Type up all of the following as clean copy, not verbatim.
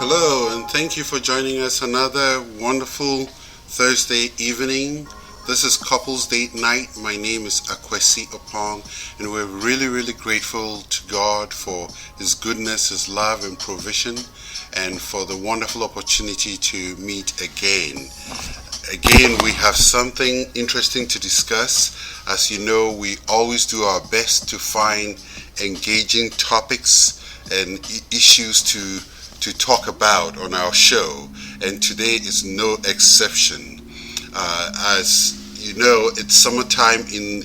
Hello, and thank you for joining us another wonderful Thursday evening. This is Couples Date Night. My name is Akwesi Opong, and we're really grateful to God for His goodness, His love, and provision, and for the wonderful opportunity to meet again. Again, we have something interesting to discuss. As you know, we always do our best to find engaging topics and issues to talk about on our show, and today is no exception. As you know, it's summertime in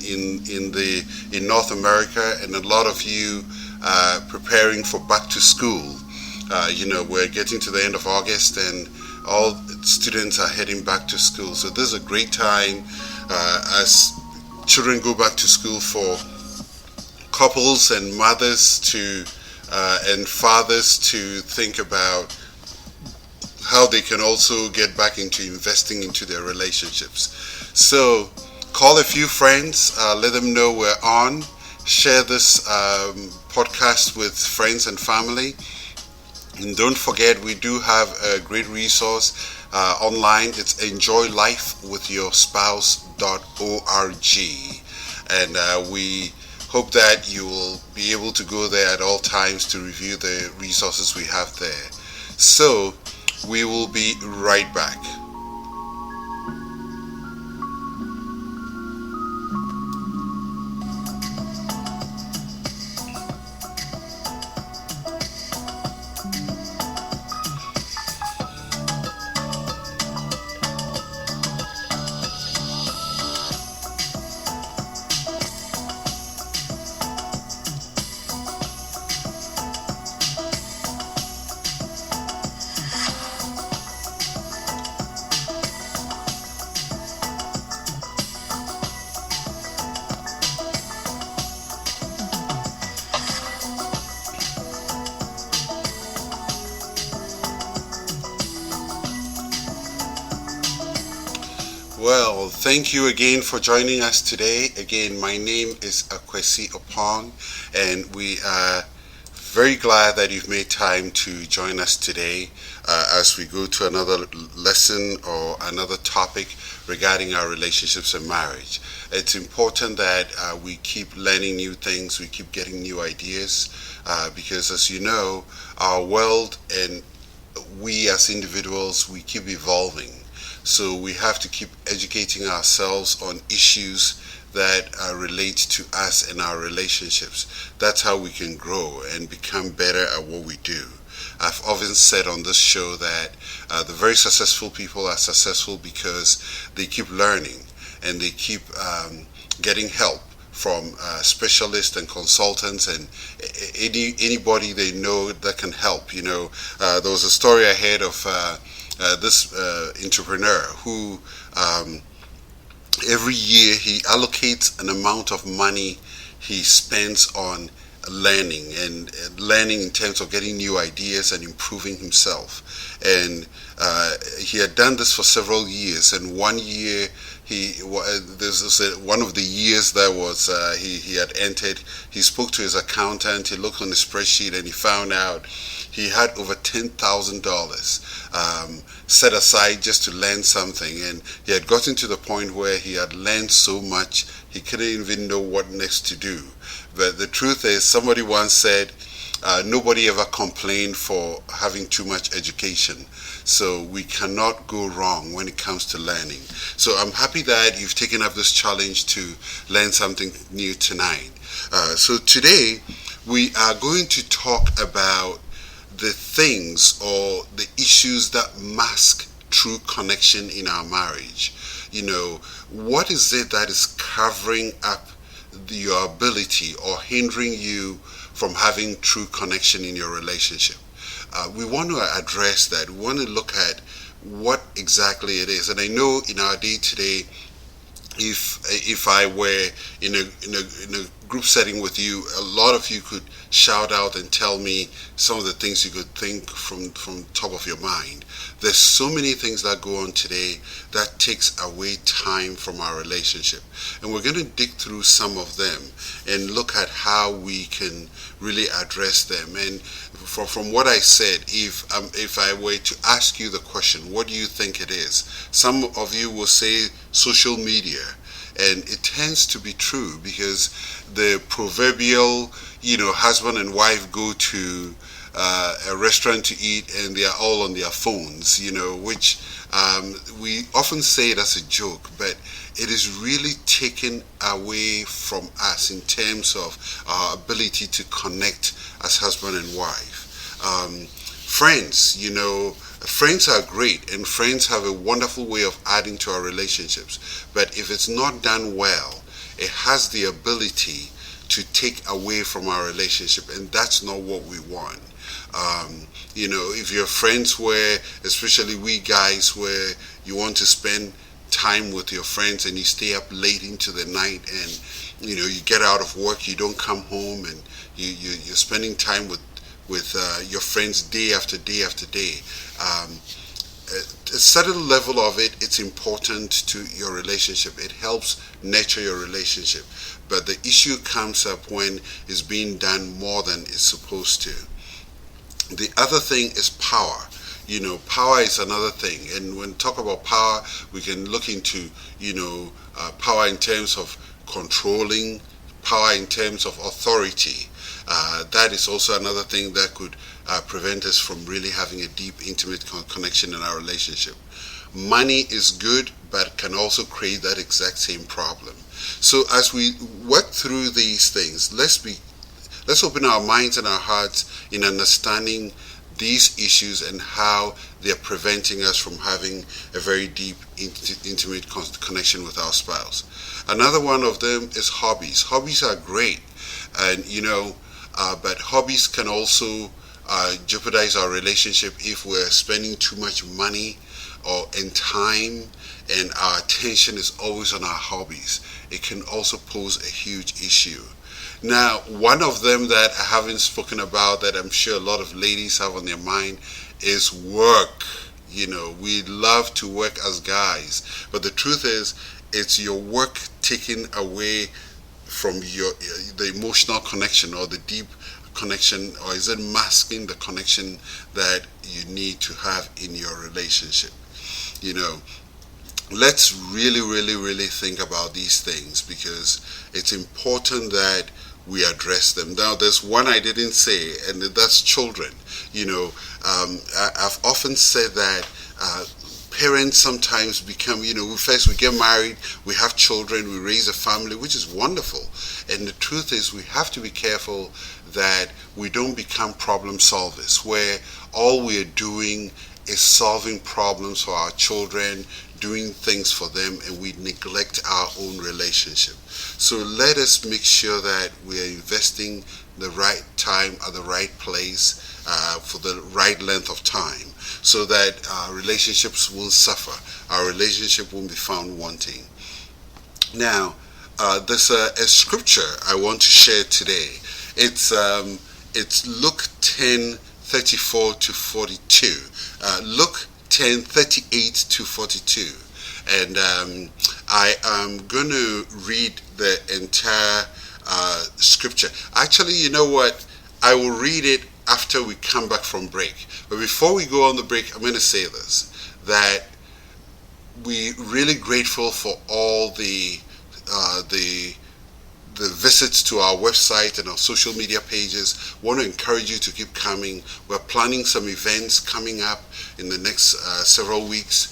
North America, and a lot of you preparing for back to school. We're getting to the end of August, and all students are heading back to school. So this is a great time as children go back to school for couples and mothers to and fathers to think about how they can also get back into investing into their relationships. So call a few friends, let them know we're on, share this podcast with friends and family. And don't forget, we do have a great resource online. It's enjoylifewithyourSpouse.org. And we hope that you will be able to go there at all times to review the resources we have there. So, we will be right back. Well, thank you again for joining us today. Again, my name is Akwesi Opong, and we are very glad that you've made time to join us today as we go to another lesson or another topic regarding our relationships and marriage. It's important that we keep learning new things, we keep getting new ideas, because as you know, our world and we as individuals, we keep evolving. So we have to keep educating ourselves on issues that relate to us and our relationships. That's how we can grow and become better at what we do. I've often said on this show that the very successful people are successful because they keep learning and they keep getting help from specialists and consultants and anybody they know that can help. There was a story I heard of this entrepreneur who every year he allocates an amount of money he spends on learning and learning in terms of getting new ideas and improving himself. And he had done this for several years, and one year this is one of the years that was he had entered. He spoke to his accountant. He looked on the spreadsheet and he found out he had over $10,000 set aside just to learn something, and he had gotten to the point where he had learned so much he couldn't even know what next to do. But the truth is, somebody once said, nobody ever complained for having too much education. So we cannot go wrong when it comes to learning. So I'm happy that you've taken up this challenge to learn something new tonight. So today we are going to talk about the things or the issues that mask true connection in our marriage. What is it that is covering up your ability or hindering you from having true connection in your relationship? We want to address that. We want to look at what exactly it is. And I know in our day today, if I were in a group setting with you, a lot of you could shout out and tell me some of the things you could think from top of your mind. There's so many things that go on today that takes away time from our relationship, and we're going to dig through some of them and look at how we can really address them. And from what I said, if I were to ask you the question, what do you think it is? Some of you will say social media, and it tends to be true because the proverbial, husband and wife go to a restaurant to eat and they are all on their phones, which we often say it as a joke, but it is really taken away from us in terms of our ability to connect as husband and wife. Friends, friends are great, and friends have a wonderful way of adding to our relationships. But if it's not done well, it has the ability to take away from our relationship, and that's not what we want. If you're friends where, especially we guys, where you want to spend time with your friends and you stay up late into the night, and you get out of work, you don't come home, and you're spending time with your friends day after day after day. A certain level of it's important to your relationship. It helps nurture your relationship. But the issue comes up when it's being done more than it's supposed to. The other thing is power. Power is another thing. And when we talk about power, we can look into, power in terms of controlling, power in terms of authority. That is also another thing that could prevent us from really having a deep, intimate connection in our relationship. Money is good, but can also create that exact same problem. So as we work through these things, let's open our minds and our hearts in understanding these issues and how they're preventing us from having a very deep, intimate connection with our spouse. Another one of them is hobbies. Hobbies are great, and but hobbies can also jeopardize our relationship if we're spending too much money and time, and our attention is always on our hobbies. It can also pose a huge issue. Now, one of them that I haven't spoken about that I'm sure a lot of ladies have on their mind is work. We love to work as guys, but the truth is, it's your work taking away from the emotional connection or the deep connection, or is it masking the connection that you need to have in your relationship? Let's really, really, really think about these things, because it's important that we address them. Now, there's one I didn't say, and that's children. I've often said that parents sometimes become, first we get married, we have children, we raise a family, which is wonderful. And the truth is, we have to be careful that we don't become problem solvers, where all we're doing is solving problems for our children, doing things for them, and we neglect our own relationship. So let us make sure that we are investing the right time at the right place for the right length of time, so that our relationships won't suffer, our relationship won't be found wanting. Now, there's a scripture I want to share today. It's Luke 10:34 to 42. Luke 10:38 to 42. And I am going to read the entire scripture. Actually, you know what? I will read it after we come back from break. But before we go on the break, I'm going to say this, that we're really grateful for all the visits to our website and our social media pages. Want to encourage you to keep coming. We're planning some events coming up in the next several weeks.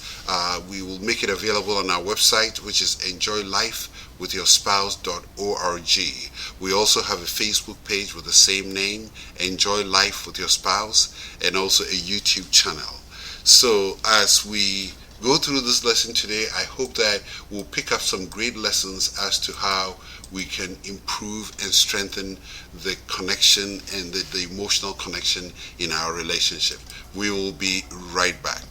We will make it available on our website, which is enjoylifewithyourspouse.org. We also have a Facebook page with the same name, Enjoy Life with Your Spouse, and also a YouTube channel. So as we go through this lesson today, I hope that we'll pick up some great lessons as to how we can improve and strengthen the connection and the emotional connection in our relationship. We will be right back.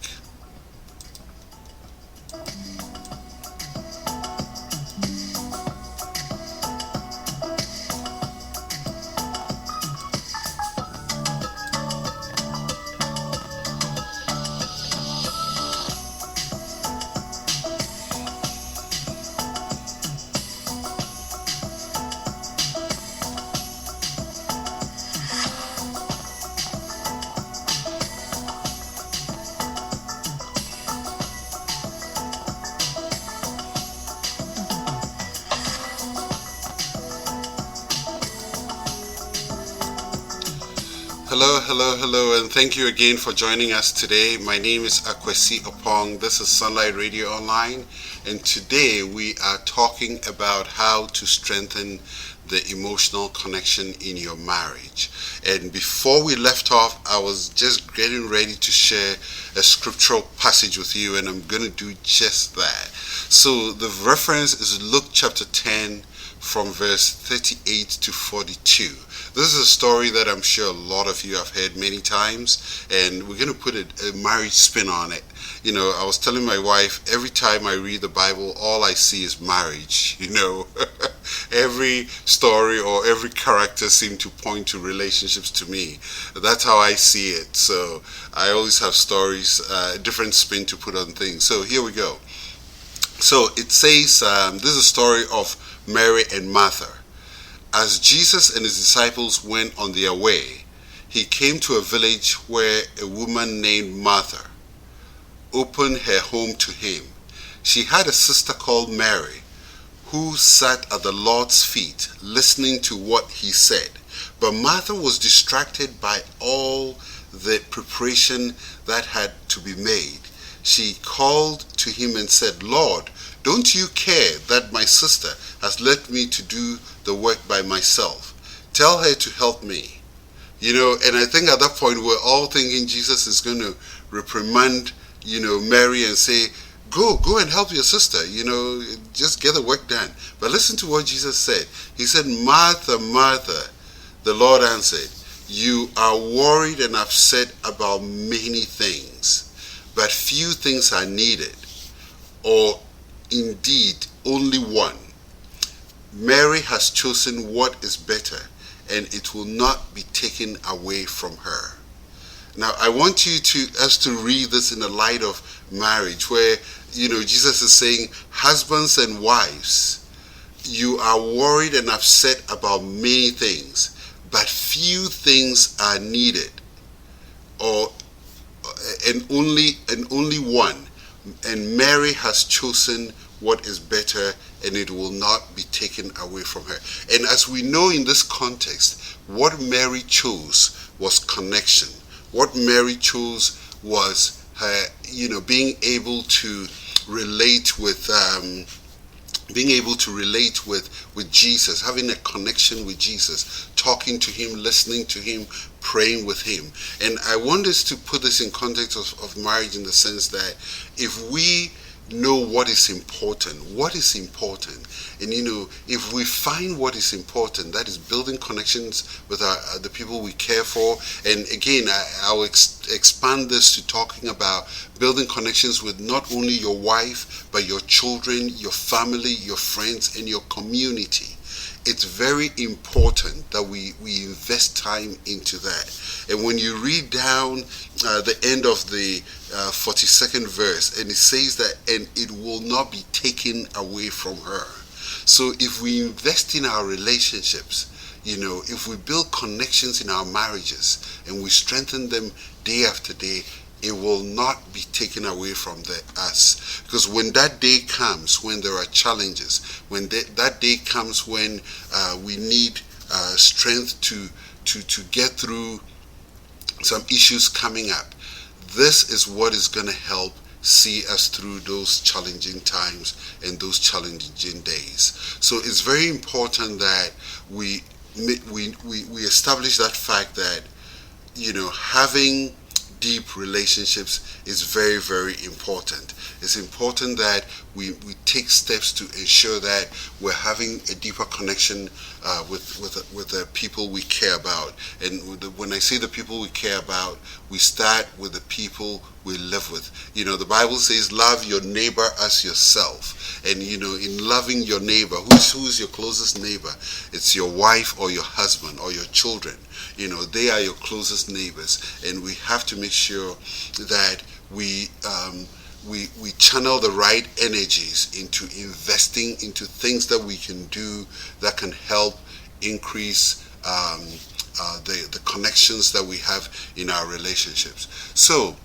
Hello, hello, hello, and thank you again for joining us today. My name is Akwesi Opong. This is Sunlight Radio Online, and today we are talking about how to strengthen the emotional connection in your marriage. And before we left off, I was just getting ready to share a scriptural passage with you, and I'm going to do just that. So the reference is Luke chapter 10 from verse 38 to 42. This is a story that I'm sure a lot of you have heard many times, and we're going to put a marriage spin on it. You know, I was telling my wife, every time I read the Bible, all I see is marriage. You know, every story or every character seems to point to relationships to me. That's how I see it. So I always have stories, different spin to put on things. So here we go. So it says, this is a story of Mary and Martha. As Jesus and his disciples went on their way, he came to a village where a woman named Martha opened her home to him. She had a sister called Mary who sat at the Lord's feet listening to what he said. But Martha was distracted by all the preparation that had to be made. She called to him and said, "Lord, don't you care that my sister has left me to do the work by myself? Tell her to help me." You know, and I think at that point we're all thinking Jesus is going to reprimand, Mary and say, go and help your sister, just get the work done. But listen to what Jesus said. He said, "Martha, Martha," the Lord answered, "you are worried and upset about many things, but few things are needed, or indeed only one. Mary has chosen what is better, and it will not be taken away from her." Now, I want us to read this in the light of marriage, where, Jesus is saying, husbands and wives, you are worried and upset about many things, but few things are needed, and only one. And Mary has chosen what is better, and it will not be taken away from her. And as we know in this context, what Mary chose was connection. What Mary chose was her, being able to relate with Jesus, having a connection with Jesus, talking to him, listening to him, praying with him. And I want us to put this in context of marriage, in the sense that if we know what is important, and if we find what is important, that is building connections with the people we care for. And again, I'll expand this to talking about building connections with not only your wife, but your children, your family, your friends, and your community. It's very important that we invest time into that. And when you read down the end of the 42nd verse, and it says that, "and it will not be taken away from her." So if we invest in our relationships, if we build connections in our marriages and we strengthen them day after day, it will not be taken away from us. Because when that day comes, when there are challenges, when that day comes when we need strength to get through some issues coming up, this is what is going to help see us through those challenging times and those challenging days. So it's very important that we establish that fact that having deep relationships is very, very important. It's important that we take steps to ensure that we're having a deeper connection with the people we care about. And when I say the people we care about, we start with the people we live with. The Bible says, "Love your neighbor as yourself." And in loving your neighbor, who's your closest neighbor? It's your wife or your husband or your children. They are your closest neighbors, and we have to make sure that we channel the right energies into investing into things that we can do that can help increase the connections that we have in our relationships. So,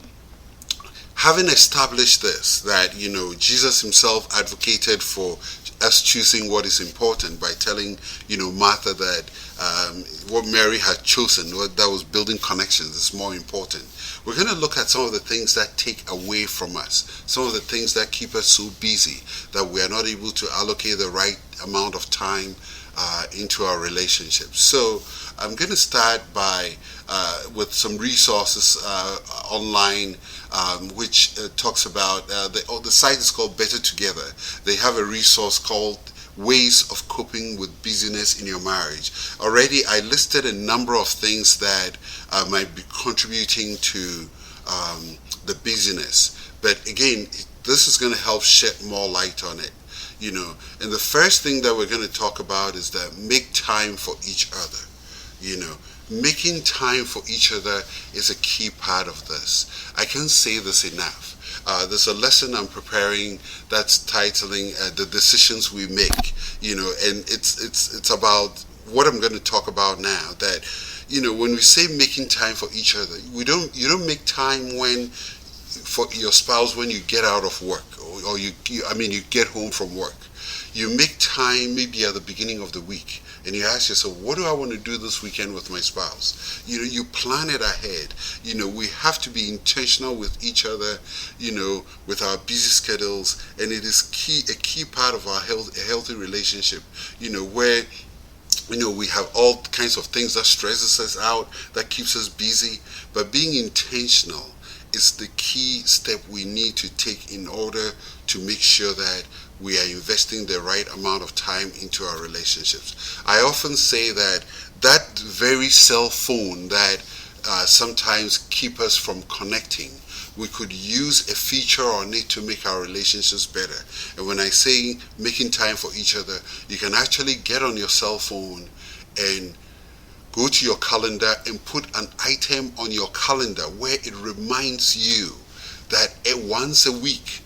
having established this, that Jesus himself advocated for us choosing what is important by telling, Martha that what Mary had chosen, what that was building connections, is more important. We're going to look at some of the things that take away from us, some of the things that keep us so busy that we are not able to allocate the right amount of time into our relationships. So I'm going to start by with some resources online, which talks about the site is called Better Together. They have a resource called Ways of Coping with Busyness in Your Marriage. Already I listed a number of things that might be contributing to the busyness, but again, this is going to help shed more light on it. And the first thing that we're going to talk about is that make time for each other. Making time for each other is a key part of this. I can't say this enough. There's a lesson I'm preparing that's titling "The Decisions We Make," and it's about what I'm going to talk about now. That when we say making time for each other, you don't make time for your spouse when you get out of work, or you get home from work. You make time maybe at the beginning of the week, and you ask yourself, what do I want to do this weekend with my spouse? You plan it ahead. We have to be intentional with each other, with our busy schedules, and it is a key part of our a healthy relationship, where we have all kinds of things that stresses us out, that keeps us busy, but being intentional is the key step we need to take in order to make sure that we are investing the right amount of time into our relationships. I often say that very cell phone that sometimes keep us from connecting, we could use a feature on it to make our relationships better. And when I say making time for each other, you can actually get on your cell phone and go to your calendar and put an item on your calendar where it reminds you that once a week,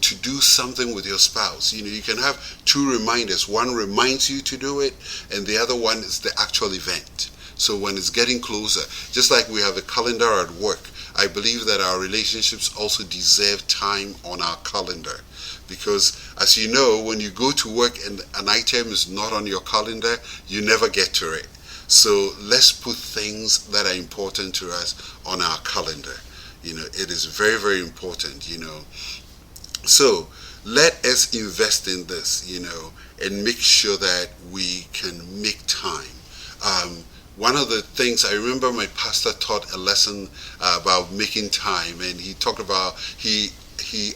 to do something with your spouse. You can have two reminders. One reminds you to do it, and the other one is the actual event. So when it's getting closer, just like we have a calendar at work, I believe that our relationships also deserve time on our calendar. Because as you know, when you go to work and an item is not on your calendar, you never get to it. So let's put things that are important to us on our calendar. It is very, very important, So let us invest in this, and make sure that we can make time. One of the things, I remember my pastor taught a lesson about making time, and he talked about, he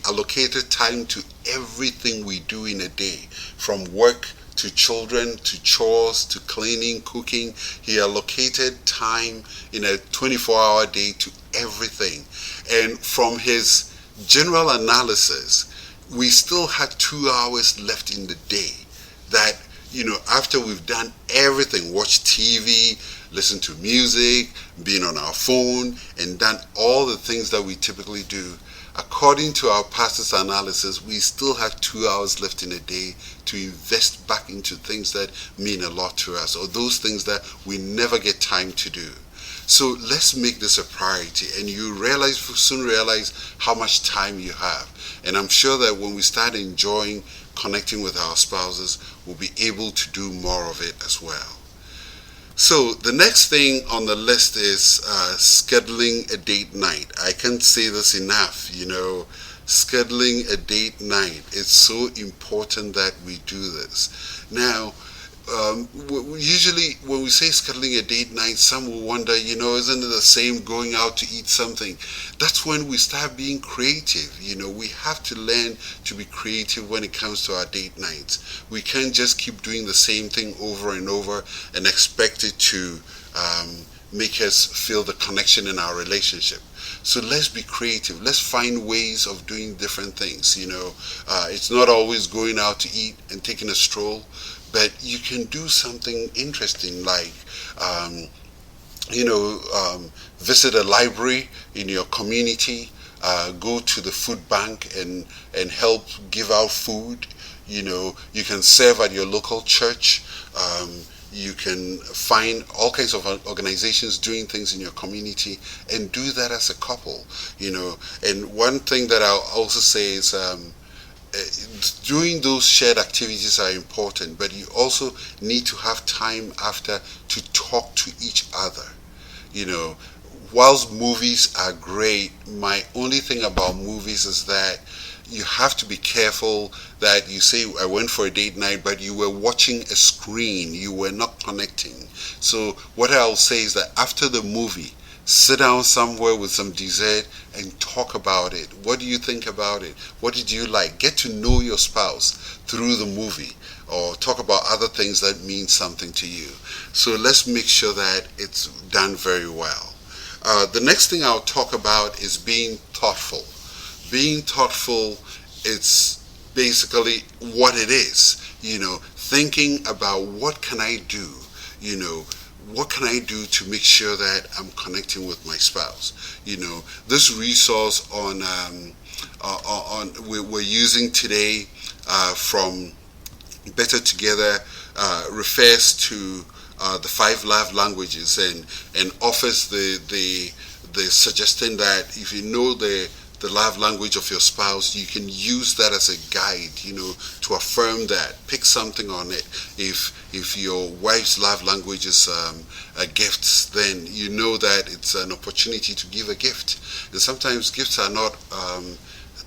allocated time to everything we do in a day, from work to children, to chores, to cleaning, cooking. He allocated time in a 24-hour day to everything. And from his general analysis, we still had 2 hours left in the day that, after we've done everything, watched TV, listened to music, been on our phone, and done all the things that we typically do, according to our pastor's analysis, we still have 2 hours left in a day to invest back into things that mean a lot to us, or those things that we never get time to do. So let's make this a priority, and you soon realize how much time you have. And I'm sure that when we start enjoying connecting with our spouses, we'll be able to do more of it as well. So the next thing on the list is scheduling a date night. I can't say this enough, scheduling a date night. It's so important that we do this. Now, usually when we say scheduling a date night, some will wonder, isn't it the same going out to eat something? That's when we start being creative. We have to learn to be creative when it comes to our date nights. We can't just keep doing the same thing over and over and expect it to make us feel the connection in our relationship. So let's be creative. Let's find ways of doing different things. It's not always going out to eat and taking a stroll, but you can do something interesting like, visit a library in your community, go to the food bank and help give out food. You can serve at your local church. You can find all kinds of organizations doing things in your community and do that as a couple. And one thing that I'll also say is, doing those shared activities are important, but you also need to have time after to talk to each other. You know, whilst movies are great, my only thing about movies is that you have to be careful that you say I went for a date night, but you were watching a screen, you were not connecting. So what I'll say is that after the movie, sit down somewhere with some dessert and talk about it. What do you think about it? What did you like? Get to know your spouse through the movie, or talk about other things that mean something to you. So let's make sure that it's done very well. The next thing I'll talk about is being thoughtful. Being thoughtful, it's basically what it is. Thinking about what can I do, you know, what can I do to make sure that I'm connecting with my spouse? This resource we're using today from Better Together refers to the five love languages, and offers the suggestion that if you know the love language of your spouse, you can use that as a guide, to affirm that. Pick something on it. If your wife's love language is gifts, then you know that it's an opportunity to give a gift. And sometimes gifts are not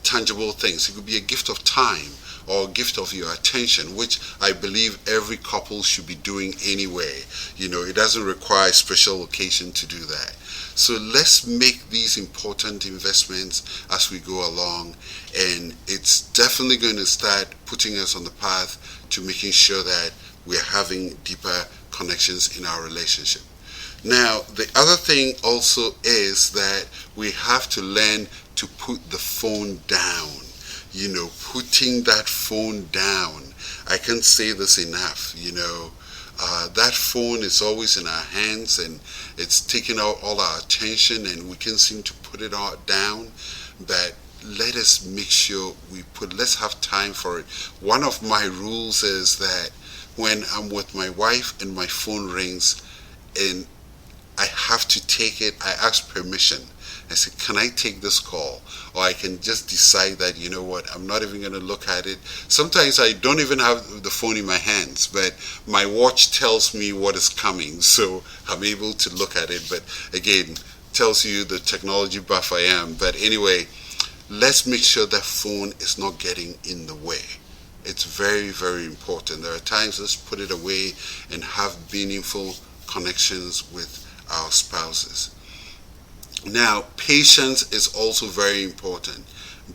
tangible things. It could be a gift of time or a gift of your attention, which I believe every couple should be doing anyway. It doesn't require a special occasion to do that. So let's make these important investments as we go along, and it's definitely going to start putting us on the path to making sure that we're having deeper connections in our relationship. Now, the other thing also is that we have to learn to put the phone down. Putting that phone down. I can't say this enough. That phone is always in our hands, and it's taking out all our attention, and we can't seem to put it all down. But let us make sure let's have time for it. One of my rules is that when I'm with my wife and my phone rings and I have to take it, I ask permission. I say, can I take this call? Or I can just decide that, you know what, I'm not even going to look at it. Sometimes I don't even have the phone in my hands, but my watch tells me what is coming, so I'm able to look at it. But again, tells you the technology buff I am. But anyway, let's make sure that phone is not getting in the way. It's very, very important. There are times let's put it away and have meaningful connections with our spouses. Now, patience is also very important.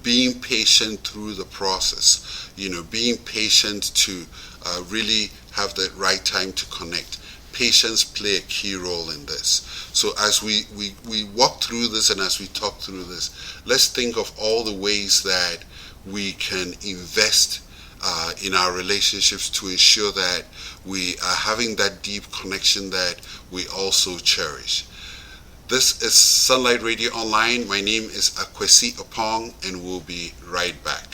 Being patient through the process, being patient to really have the right time to connect. Patience play a key role in this. So as we walk through this and as we talk through this, let's think of all the ways that we can invest in our relationships to ensure that we are having that deep connection that we also cherish. This is Sunlight Radio Online. My name is Akwesi Opong, and we'll be right back.